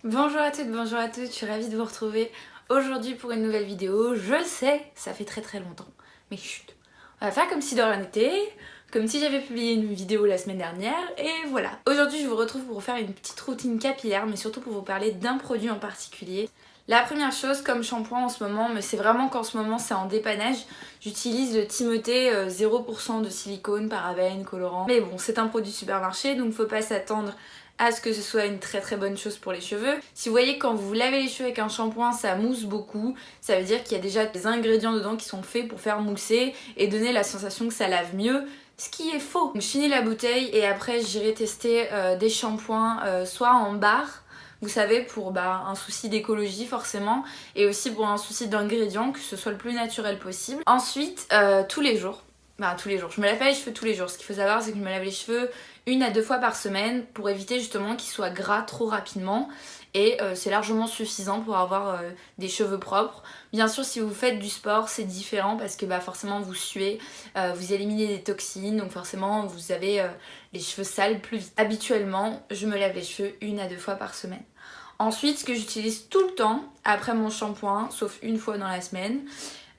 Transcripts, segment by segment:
Bonjour à toutes, bonjour à tous, je suis ravie de vous retrouver aujourd'hui pour une nouvelle vidéo. Je sais, ça fait très longtemps, mais chut. On va faire comme si de rien n'était, comme si j'avais publié une vidéo la semaine dernière, et voilà. Aujourd'hui je vous retrouve pour vous faire une petite routine capillaire, mais surtout pour vous parler d'un produit en particulier. La première chose, comme shampoing en ce moment, mais c'est vraiment qu'en ce moment c'est en dépannage, j'utilise le Timothée 0% de silicone, parabènes, colorants. Mais bon, c'est un produit supermarché, donc faut pas s'attendre à ce que ce soit une très bonne chose pour les cheveux. Si vous voyez quand vous lavez les cheveux avec un shampoing ça mousse beaucoup, ça veut dire qu'il y a déjà des ingrédients dedans qui sont faits pour faire mousser et donner la sensation que ça lave mieux, ce qui est faux. Donc je finis la bouteille et après j'irai tester des shampoings soit en barre, vous savez, pour un souci d'écologie forcément, et aussi pour un souci d'ingrédients, que ce soit le plus naturel possible. Ensuite, tous les jours, je me lave pas les cheveux tous les jours. Ce qu'il faut savoir, c'est que je me lave les cheveux 1 à 2 fois par semaine pour éviter justement qu'ils soient gras trop rapidement. Et c'est largement suffisant pour avoir des cheveux propres. Bien sûr, si vous faites du sport, c'est différent parce que forcément vous suez, vous éliminez des toxines, donc forcément vous avez les cheveux sales plus vite. Habituellement, je me lave les cheveux 1 à 2 fois par semaine. Ensuite, ce que j'utilise tout le temps après mon shampoing, sauf une fois dans la semaine,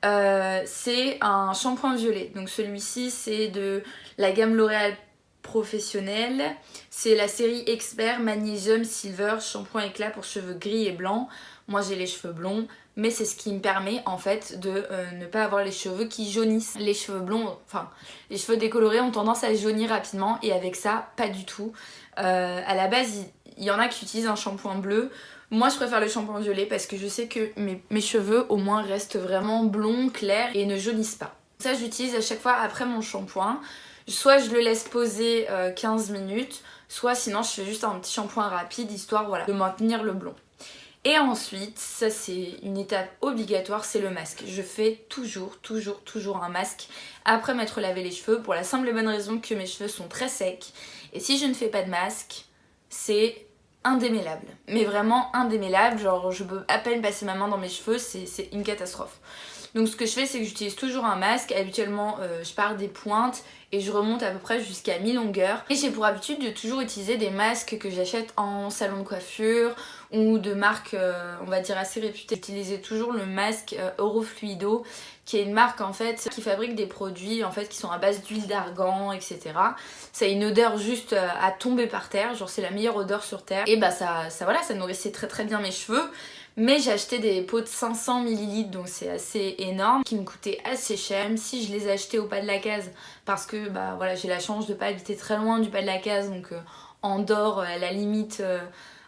c'est un shampoing violet. Donc celui-ci c'est de la gamme L'Oréal Professionnel, c'est la série Expert Magnesium Silver shampoing éclat pour cheveux gris et blancs. Moi j'ai les cheveux blonds, mais c'est ce qui me permet en fait de ne pas avoir les cheveux qui jaunissent. Les cheveux blonds, enfin les cheveux décolorés ont tendance à jaunir rapidement, et avec ça pas du tout. À la base il y en a qui utilisent un shampoing bleu. Moi je préfère le shampoing violet parce que je sais que mes cheveux au moins restent vraiment blonds, clairs et ne jaunissent pas. Ça j'utilise à chaque fois après mon shampoing. Soit je le laisse poser 15 minutes, soit sinon je fais juste un petit shampoing rapide histoire de maintenir le blond. Et ensuite, ça c'est une étape obligatoire, c'est le masque. Je fais toujours un masque après m'être lavé les cheveux pour la simple et bonne raison que mes cheveux sont très secs. Et si je ne fais pas de masque, c'est indémêlable. Mais vraiment indémêlable, genre je peux à peine passer ma main dans mes cheveux, c'est une catastrophe. Donc ce que je fais, c'est que j'utilise toujours un masque. Habituellement je pars des pointes et je remonte à peu près jusqu'à mi-longueur. Et j'ai pour habitude de toujours utiliser des masques que j'achète en salon de coiffure ou de marques on va dire assez réputées. J'utilisais toujours le masque Eurofluido, qui est une marque en fait qui fabrique des produits en fait qui sont à base d'huile d'argan, etc. Ça a une odeur juste à tomber par terre, genre c'est la meilleure odeur sur terre. Et ça nourrissait très bien mes cheveux. Mais j'ai acheté des pots de 500 ml, donc c'est assez énorme, qui me coûtaient assez cher. Même si je les ai achetés au pas de la case, parce que j'ai la chance de pas habiter très loin du pas de la case, donc Andorre, à la limite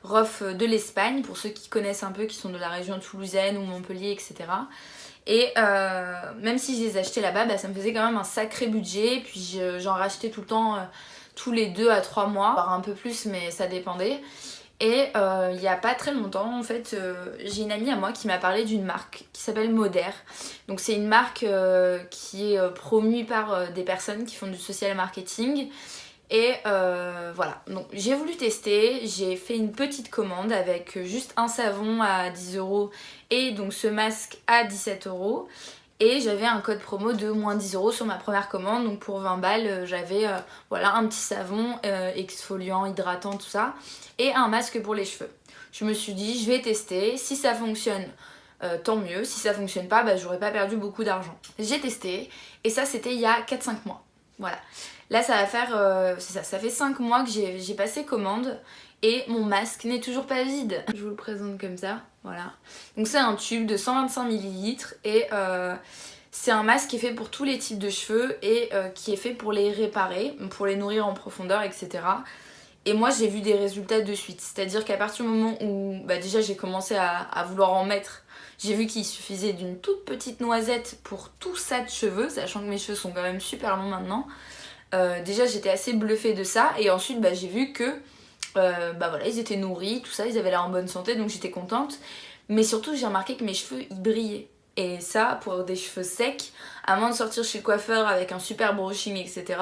rough de l'Espagne, pour ceux qui connaissent un peu, qui sont de la région toulousaine ou Montpellier, etc. Et même si je les achetais là-bas, ça me faisait quand même un sacré budget. Puis j'en rachetais tout le temps, tous les 2 à 3 mois, voire un peu plus, mais ça dépendait. Et il y a pas très longtemps en fait j'ai une amie à moi qui m'a parlé d'une marque qui s'appelle Moder. Donc c'est une marque qui est promue par des personnes qui font du social marketing. Et voilà, donc j'ai voulu tester, j'ai fait une petite commande avec juste un savon à 10 € et donc ce masque à 17 €. Et j'avais un code promo de moins 10 € sur ma première commande, donc pour 20 balles j'avais un petit savon exfoliant, hydratant, tout ça, et un masque pour les cheveux. Je me suis dit je vais tester, si ça fonctionne tant mieux, si ça fonctionne pas j'aurais pas perdu beaucoup d'argent. J'ai testé et ça c'était il y a 4-5 mois, voilà. Là ça va faire, ça fait 5 mois que j'ai passé commande. Et mon masque n'est toujours pas vide. Je vous le présente comme ça, voilà. Donc c'est un tube de 125 ml et c'est un masque qui est fait pour tous les types de cheveux et qui est fait pour les réparer, pour les nourrir en profondeur, etc. Et moi j'ai vu des résultats de suite. C'est-à-dire qu'à partir du moment où déjà j'ai commencé à vouloir en mettre, j'ai vu qu'il suffisait d'une toute petite noisette pour tout ça de cheveux, sachant que mes cheveux sont quand même super longs maintenant. Déjà j'étais assez bluffée de ça et ensuite j'ai vu que ils étaient nourris, tout ça, ils avaient l'air en bonne santé, donc j'étais contente. Mais surtout j'ai remarqué que mes cheveux ils brillaient. Et ça, pour des cheveux secs, à moins de sortir chez le coiffeur avec un super brushing, etc.,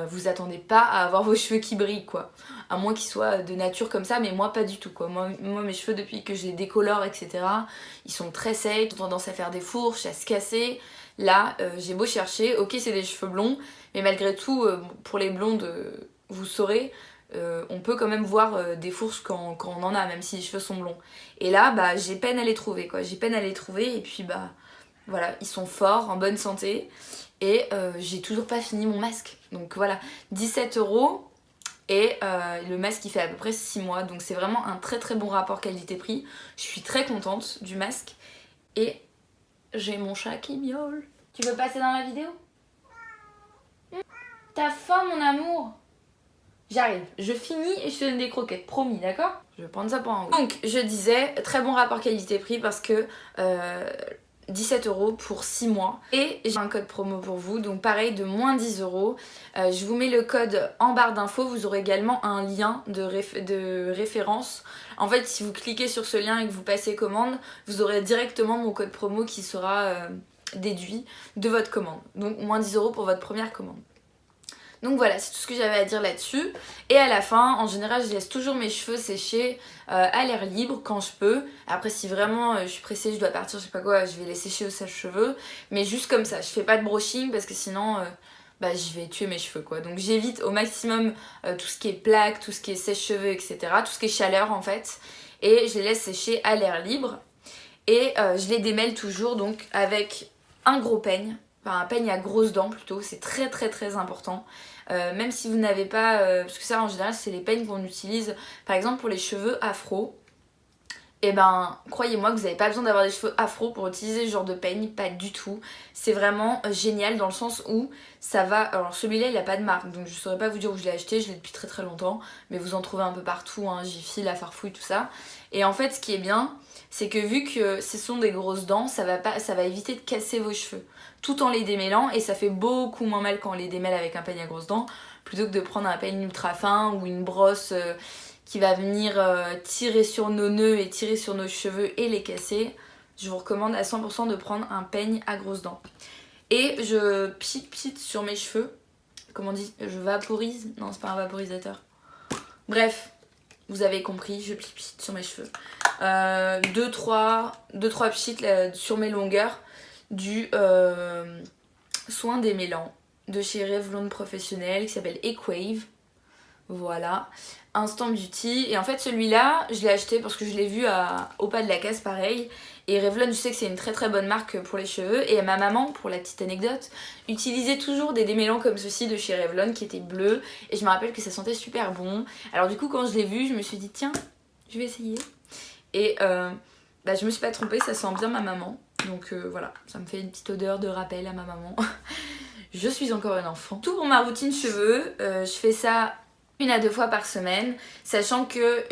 vous attendez pas à avoir vos cheveux qui brillent, quoi. À moins qu'ils soient de nature comme ça, mais moi pas du tout, quoi. Moi mes cheveux, depuis que je les décolore, etc., ils sont très secs, ils ont tendance à faire des fourches, à se casser. Là, j'ai beau chercher, ok c'est des cheveux blonds, mais malgré tout, pour les blondes, vous saurez, on peut quand même voir des fourches quand on en a, même si les cheveux sont blonds. Et là, bah, j'ai peine à les trouver, quoi. J'ai peine à les trouver, et puis bah, voilà, ils sont forts, en bonne santé, et j'ai toujours pas fini mon masque. Donc voilà, 17 €, et le masque il fait à peu près 6 mois, donc c'est vraiment un très très bon rapport qualité-prix. Je suis très contente du masque, et j'ai mon chat qui miaule. Tu veux passer dans la vidéo? T'as faim, mon amour? J'arrive, je finis et je te donne des croquettes, promis, d'accord? Je vais prendre ça pour un oui. Donc, je disais, très bon rapport qualité-prix parce que 17 € pour 6 mois. Et j'ai un code promo pour vous, donc pareil, de moins 10 €. Je vous mets le code en barre d'infos, vous aurez également un lien de référence. En fait, si vous cliquez sur ce lien et que vous passez commande, vous aurez directement mon code promo qui sera déduit de votre commande. Donc, moins 10 € pour votre première commande. Donc voilà, c'est tout ce que j'avais à dire là-dessus. Et à la fin, en général, je laisse toujours mes cheveux sécher à l'air libre quand je peux. Après, si vraiment je suis pressée, je dois partir, je sais pas quoi, je vais les sécher au sèche-cheveux. Mais juste comme ça, je fais pas de brushing parce que sinon, bah, je vais tuer mes cheveux, quoi. Donc j'évite au maximum tout ce qui est plaques, tout ce qui est sèche-cheveux, etc. Tout ce qui est chaleur, en fait. Et je les laisse sécher à l'air libre. Et je les démêle toujours donc avec un gros peigne. Enfin, un peigne à grosses dents plutôt, c'est très très très important. Même si vous n'avez pas, parce que ça en général c'est les peignes qu'on utilise par exemple pour les cheveux afro. Et ben croyez-moi que vous n'avez pas besoin d'avoir des cheveux afro pour utiliser ce genre de peigne, pas du tout. C'est vraiment génial dans le sens où ça va, alors celui-là il a pas de marque donc je saurais pas vous dire où je l'ai acheté, je l'ai depuis très très longtemps. Mais vous en trouvez un peu partout, hein, Jiffy, La Farfouille, tout ça. Et en fait ce qui est bien, c'est que vu que ce sont des grosses dents, ça va éviter de casser vos cheveux tout en les démêlant, et ça fait beaucoup moins mal quand on les démêle avec un peigne à grosses dents plutôt que de prendre un peigne ultra fin ou une brosse qui va venir tirer sur nos nœuds et tirer sur nos cheveux et les casser. Je vous recommande à 100% de prendre un peigne à grosses dents. Et je pchit sur mes cheveux. Comment on dit? Je vaporise? Non, c'est pas un vaporisateur. Bref, vous avez compris, je pchit sur mes cheveux. 2-3 pchits sur mes longueurs du soin démêlant de chez Revlon Professionnel qui s'appelle Equave. Voilà, Instant Beauty. Et en fait celui-là je l'ai acheté parce que je l'ai vu au pas de la casse, pareil. Et Revlon, je sais que c'est une très très bonne marque pour les cheveux. Et ma maman, pour la petite anecdote, utilisait toujours des démêlants comme ceci de chez Revlon qui étaient bleus. Et je me rappelle que ça sentait super bon. Alors du coup quand je l'ai vu, je me suis dit tiens, je vais essayer. Et bah, je me suis pas trompée, ça sent bien ma maman. Donc voilà, ça me fait une petite odeur de rappel à ma maman. Je suis encore une enfant. Tout pour ma routine cheveux, je fais ça 1 à 2 fois par semaine, sachant que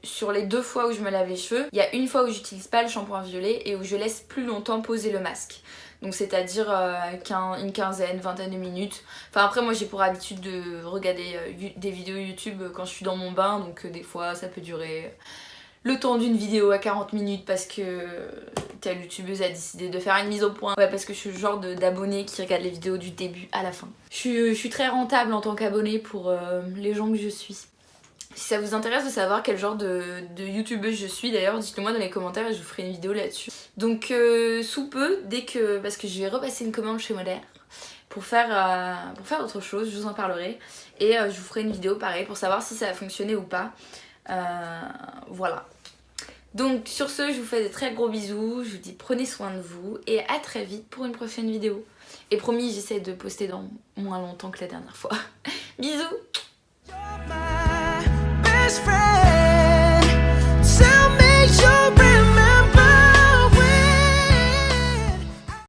sur les 2 fois où je me lave les cheveux, il y a une fois où j'utilise pas le shampoing violet et où je laisse plus longtemps poser le masque. Donc c'est-à-dire une quinzaine, vingtaine de minutes. Enfin après moi j'ai pour habitude de regarder des vidéos YouTube quand je suis dans mon bain, donc des fois ça peut durer le temps d'une vidéo à 40 minutes parce que telle youtubeuse a décidé de faire une mise au point. Ouais, parce que je suis le genre d'abonné qui regarde les vidéos du début à la fin. Je suis très rentable en tant qu'abonné pour les gens que je suis. Si ça vous intéresse de savoir quel genre de youtubeuse je suis, d'ailleurs dites-le moi dans les commentaires et je vous ferai une vidéo là-dessus. Donc sous peu, parce que je vais repasser une commande chez Modère pour faire autre chose, je vous en parlerai. Et je vous ferai une vidéo pareil pour savoir si ça a fonctionné ou pas. Voilà. Donc sur ce, je vous fais de très gros bisous, je vous dis prenez soin de vous et à très vite pour une prochaine vidéo. Et promis, j'essaie de poster dans moins longtemps que la dernière fois. Bisous!